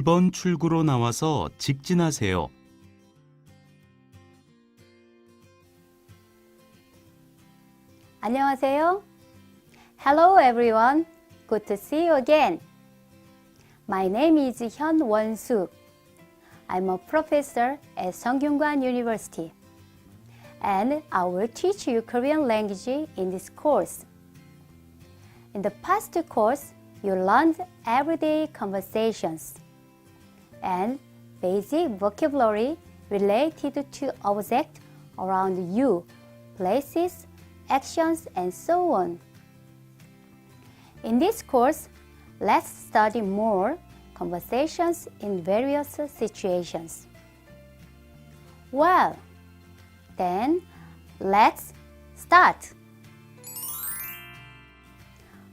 2번 출구로 나와서 직진하세요. 안녕하세요. Hello everyone. Good to see you again. My name is Hyun Won-suk. I'm a professor at Sungkyunkwan University. And I will teach you Korean language in this course. In the past course, you learned everyday conversations and basic vocabulary related to objects around you, places, actions, and so on. In this course, let's study more conversations in various situations. Well, then let's start.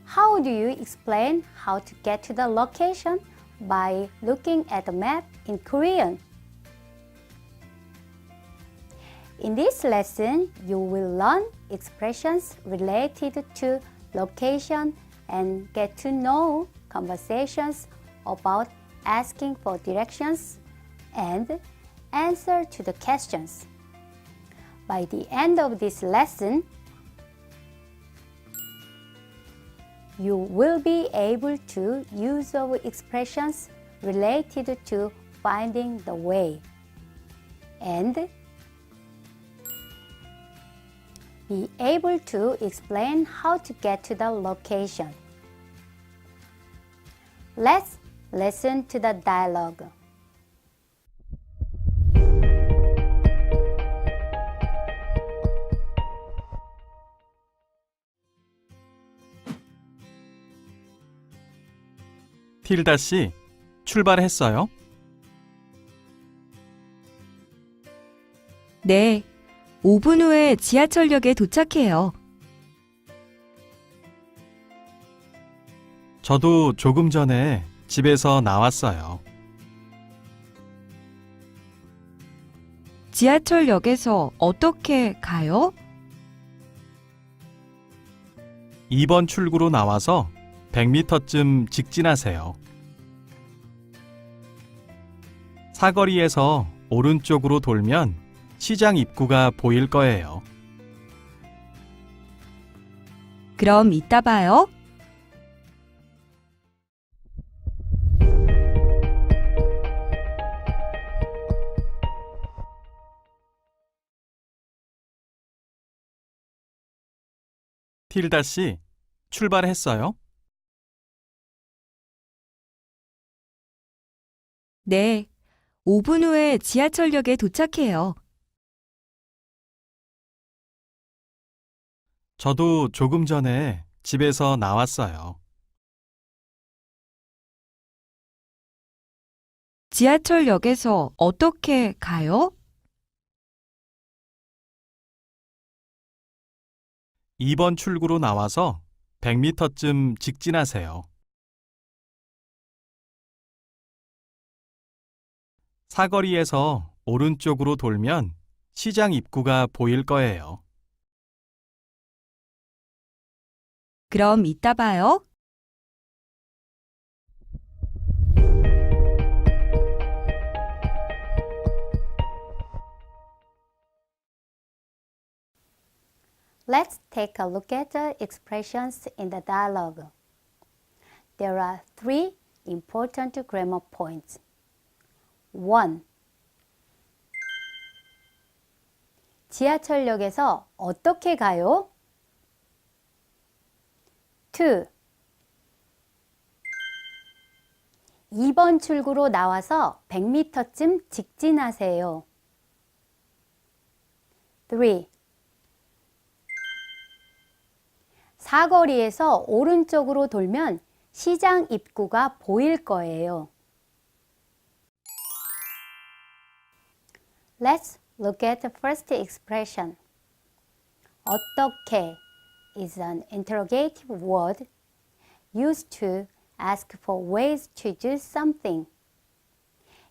How do you explain how to get to the location by looking at the map in Korean? In this lesson, you will learn expressions related to location and get to know conversations about asking for directions and answer to the questions. By the end of this lesson, you will be able to use of expressions related to finding the way and be able to explain how to get to the location. Let's listen to the dialogue. 틸다 씨, 출발했어요? 네, 5분 후에 지하철역에 도착해요. 저도 조금 전에 집에서 나왔어요. 지하철역에서 어떻게 가요? 2번 출구로 나와서 100m쯤 직진하세요. 사거리에서 오른쪽으로 돌면 시장 입구가 보일 거예요. 그럼 이따 봐요. 틸다 씨, 출발했어요? 네, 5분 후에 지하철역에 도착해요. 저도 조금 전에 집에서 나왔어요. 지하철역에서 어떻게 가요? 2번 출구로 나와서 100m쯤 직진하세요. 사거리에서 오른쪽으로 돌면 시장 입구가 보일 거예요. 그럼 이따 봐요. Let's take a look at the expressions in the dialogue. There are 3 important grammar points. 1. 지하철역에서 어떻게 가요? 2. 2번 출구로 나와서 100m쯤 직진하세요. 3. 사거리에서 오른쪽으로 돌면 시장 입구가 보일 거예요. Let's look at the first expression. 어떻게 is an interrogative word used to ask for ways to do something.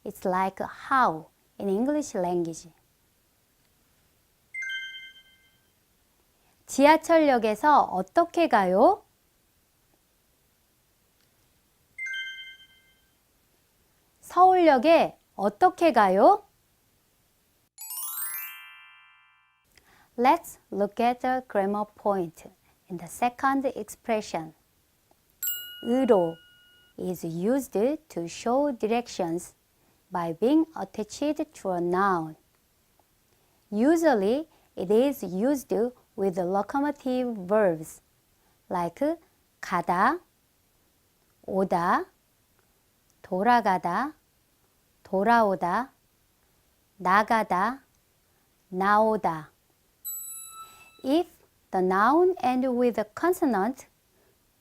It's like how in English language. 지하철역에서 어떻게 가요? 서울역에 어떻게 가요? Let's look at the grammar point in the second expression. 으로 is used to show directions by being attached to a noun. Usually, it is used with locomotive verbs like 가다, 오다, 돌아가다, 돌아오다, 나가다, 나오다. If the noun ends with a consonant,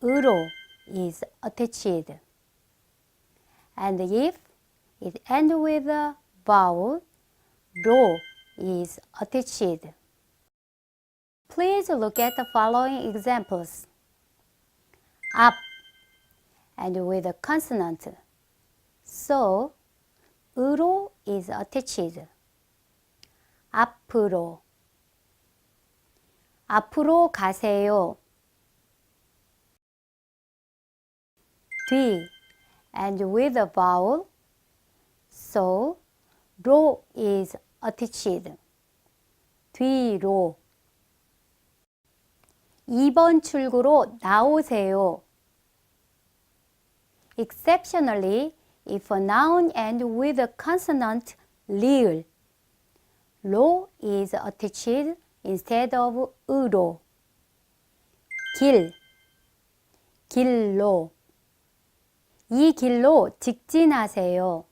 으로 is attached. And if it ends with a vowel, 로 is attached. Please look at the following examples. up and with a consonant. So, 으로 is attached. 앞으로. 앞으로 가세요. 뒤 and with a vowel. So, 로 is attached. 뒤로. 2번 출구로 나오세요. Exceptionally, if a noun ends with a consonant 리을, 로 is attached instead of 으로. 길, 길로. 이 길로 직진하세요.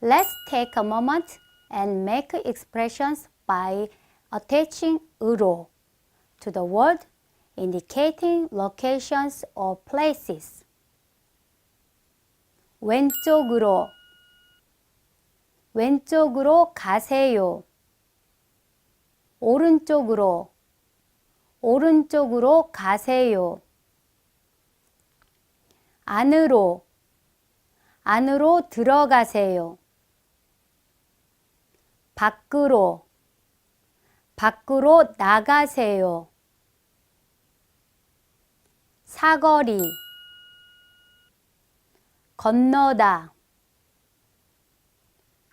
Let's take a moment and make expressions by attaching 으로 to the word indicating locations or places. 왼쪽으로, 왼쪽으로 가세요. 오른쪽으로, 오른쪽으로 가세요. 안으로, 안으로 들어가세요. 밖으로, 밖으로 나가세요. 사거리, 건너다,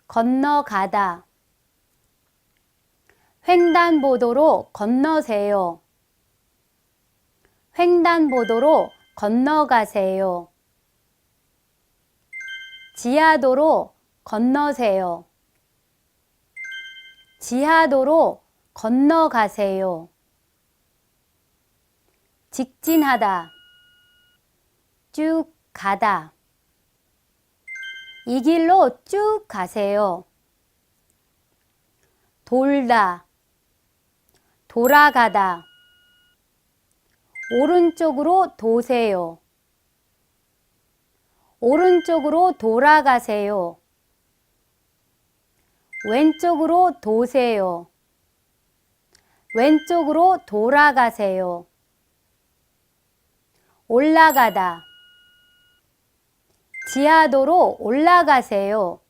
건너가다. 횡단보도로 건너세요. 횡단보도로 건너가세요. 지하도로 건너세요. 지하도로 건너가세요. 직진하다, 쭉 가다. 이 길로 쭉 가세요. 돌다, 돌아가다. 오른쪽으로 도세요. 오른쪽으로 돌아가세요. 왼쪽으로 도세요. 왼쪽으로 돌아가세요. 올라가다. 지하도로 올라가세요.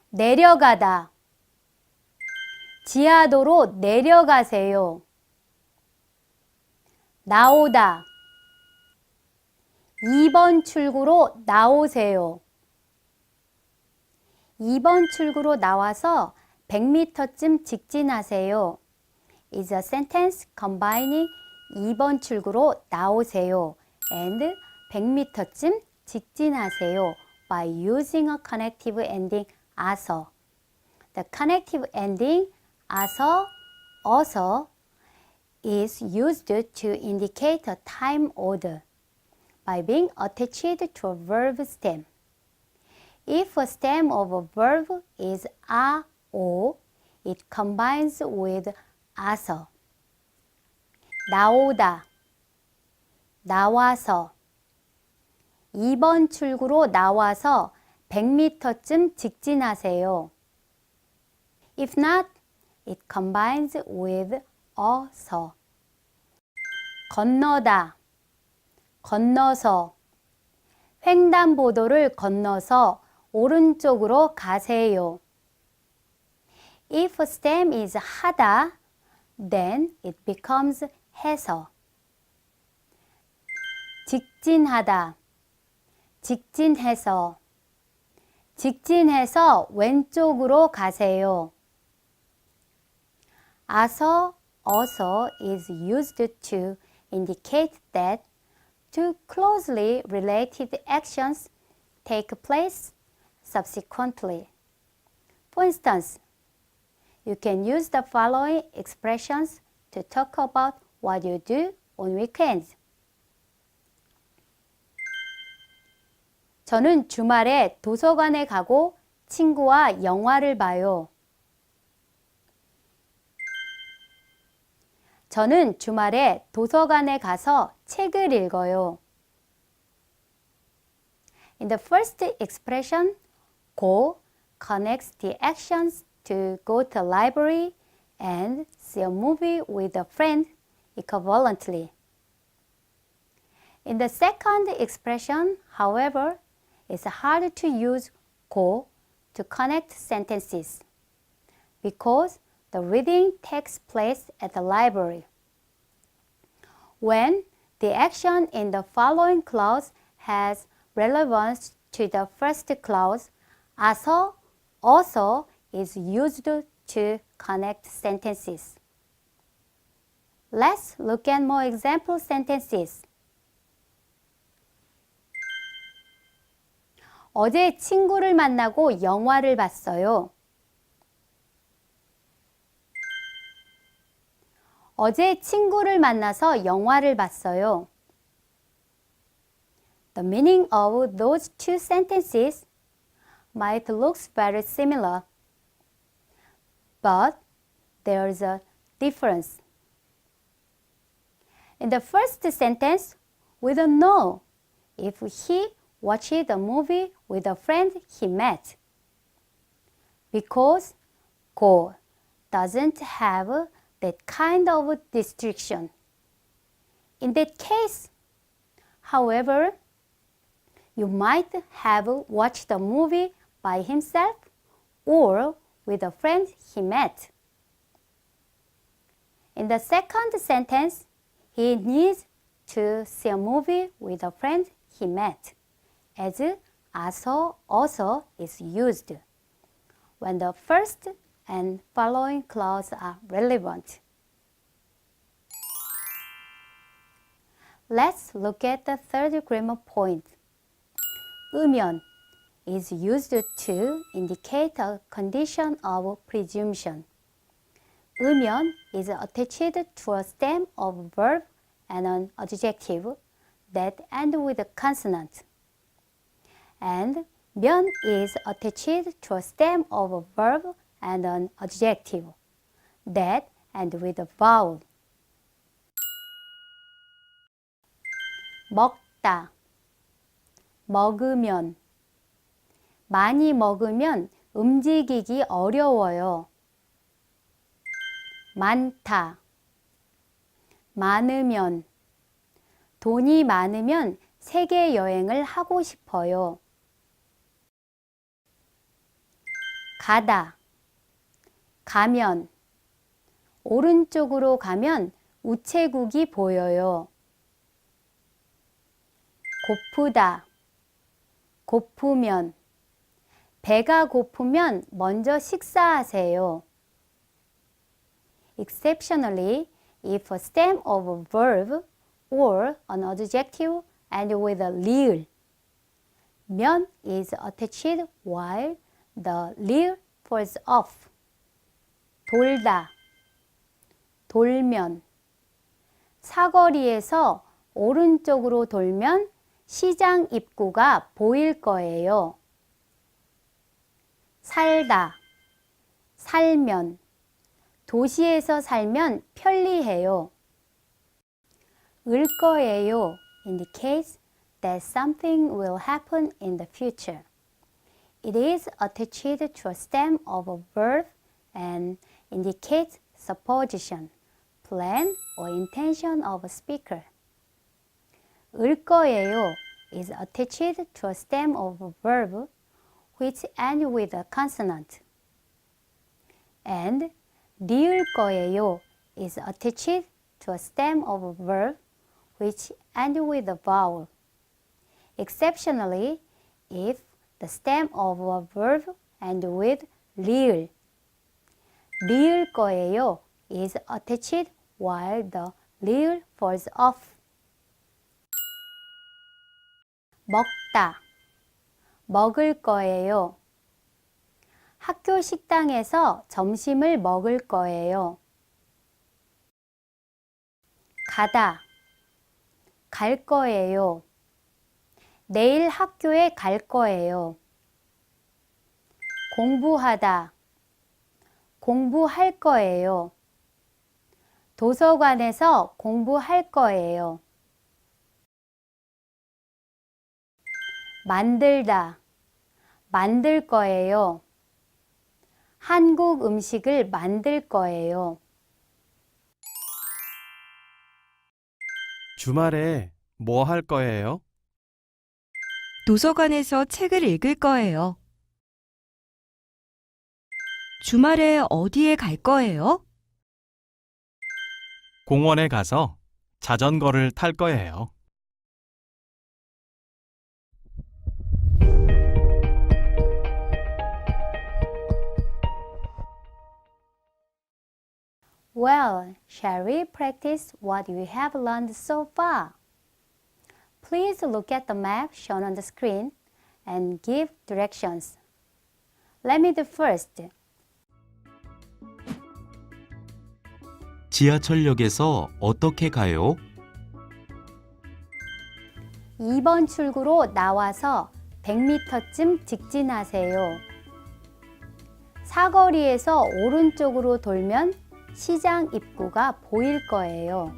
내려가다. 지하도로 내려가세요. 나오다. 2번 출구로 나오세요. 2번 출구로 나와서 100m쯤 직진하세요. is a sentence combining 2번 출구로 나오세요 and 100m쯤 직진하세요 by using a connective ending 아서. The connective ending 아서, 어서 is used to indicate a time order by being attached to a verb stem. If a stem of a verb is 아, 오, it combines with 아서. 나오다, 나와서. 2번 출구로 나와서 100m쯤 직진하세요. If not, it combines with 어서. 건너다, 건너서. 횡단보도를 건너서 오른쪽으로 가세요. If a stem is 하다, then it becomes 해서. 직진하다, 직진해서, 직진해서 왼쪽으로 가세요. 아서, also is used to indicate that two closely related actions take place subsequently. For instance, you can use the following expressions to talk about what you do on weekends. 저는 주말에 도서관에 가고 친구와 영화를 봐요. 저는 주말에 도서관에 가서 책을 읽어요. In the first expression, go connects the actions to go to the library and see a movie with a friend equivalently. In the second expression, however, it's hard to use go to connect sentences because the reading takes place at the library. When the action in the following clause has relevance to the first clause, 아서, also is used to connect sentences. Let's look at more example sentences. 어제 친구를 만나고 영화를 봤어요. 어제 친구를 만나서 영화를 봤어요. The meaning of those two sentences might look very similar, but there is a difference. In the first sentence, we don't know if he watched the movie with a friend he met, because go doesn't have that kind of distinction. In that case, however, you might have watched the movie by himself or with a friend he met. In the second sentence, he needs to see a movie with a friend he met, as 아서, also is used when the first and following clauses are relevant. Let's look at the third grammar point. 으면 is used to indicate a condition of presumption. 으면 is attached to a stem of a verb and an adjective that end with a consonant. And 면 is attached to a stem of a verb and an adjective that end with a vowel. 먹다, 먹으면, 많이 먹으면 움직이기 어려워요. 많다, 많으면, 돈이 많으면 세계 여행을 하고 싶어요. 가다, 가면, 오른쪽으로 가면 우체국이 보여요. 고프다, 고프면, 배가 고프면 먼저 식사하세요. Exceptionally, if a stem of a verb or an adjective and with a lir, 면 is attached while the lir falls off. 돌다, 돌면, 사거리에서 오른쪽으로 돌면 시장 입구가 보일 거예요. 살다, 살면, 도시에서 살면 편리해요. 을 거예요 indicates that something will happen in the future. It is attached to a stem of a verb and indicates supposition, plan, or intention of a speaker. 을 거예요 is attached to a stem of a verb which ends with a consonant. And 리을 거예요 is attached to a stem of a verb which ends with a vowel. exceptionally if the stem of a verb ends with 리을. 리을 거예요 is attached while the 리을 falls off. 먹다. 먹을 거예요. 학교 식당에서 점심을 먹을 거예요. 가다. 갈 거예요. 내일 학교에 갈 거예요. 공부하다. 공부할 거예요. 도서관에서 공부할 거예요. 만들다. 만들 거예요. 한국 음식을 만들 거예요. 주말에 뭐 할 거예요? 도서관에서 책을 읽을 거예요. 주말에 어디에 갈 거예요? 공원에 가서 자전거를 탈 거예요. Well, shall we practice what we have learned so far? Please look at the map shown on the screen and give directions. Let me do first. 지하철역에서 어떻게 가요? 2번 출구로 나와서 100m쯤 직진하세요. 사거리에서 오른쪽으로 돌면 시장 입구가 보일 거예요.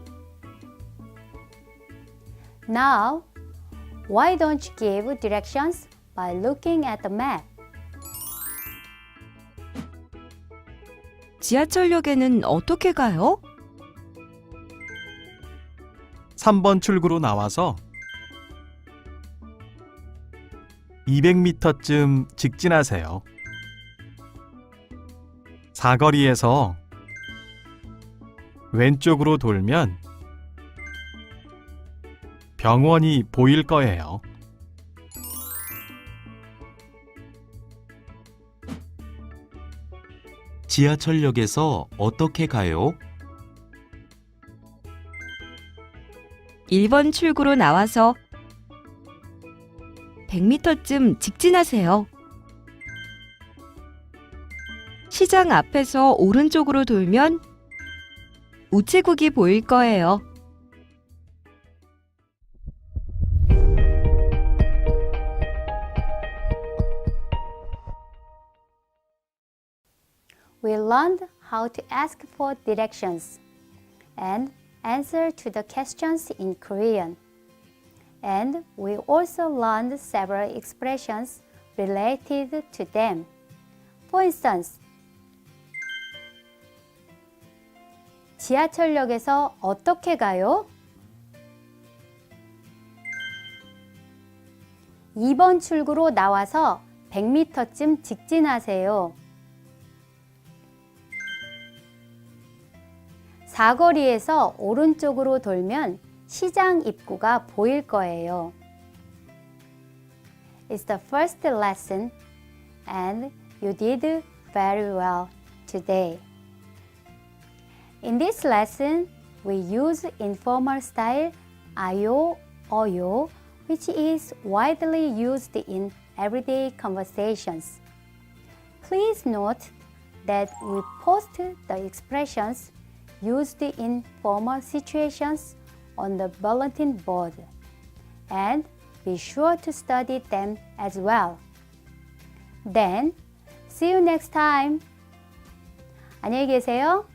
Now, why don't you give directions by looking at the map? 지하철역에는 어떻게 가요? 3번 출구로 나와서 200m쯤 직진하세요. 사거리에서 왼쪽으로 돌면 병원이 보일 거예요. 지하철역에서 어떻게 가요? 1번 출구로 나와서 100m쯤 직진하세요. 시장 앞에서 오른쪽으로 돌면 우체국이 보일 거예요. We learned how to ask for directions and answer to the questions in Korean. And we also learned several expressions related to them. For instance, 지하철역에서 어떻게 가요? 2번 출구로 나와서 100m쯤 직진하세요. 사거리에서 오른쪽으로 돌면 시장 입구가 보일 거예요. It's the first lesson and you did very well today. In this lesson, we use informal style 아요, 어요, which is widely used in everyday conversations. Please note that we post the expressions used in formal situations on the bulletin board, and be sure to study them as well. Then, see you next time. 안녕히 계세요.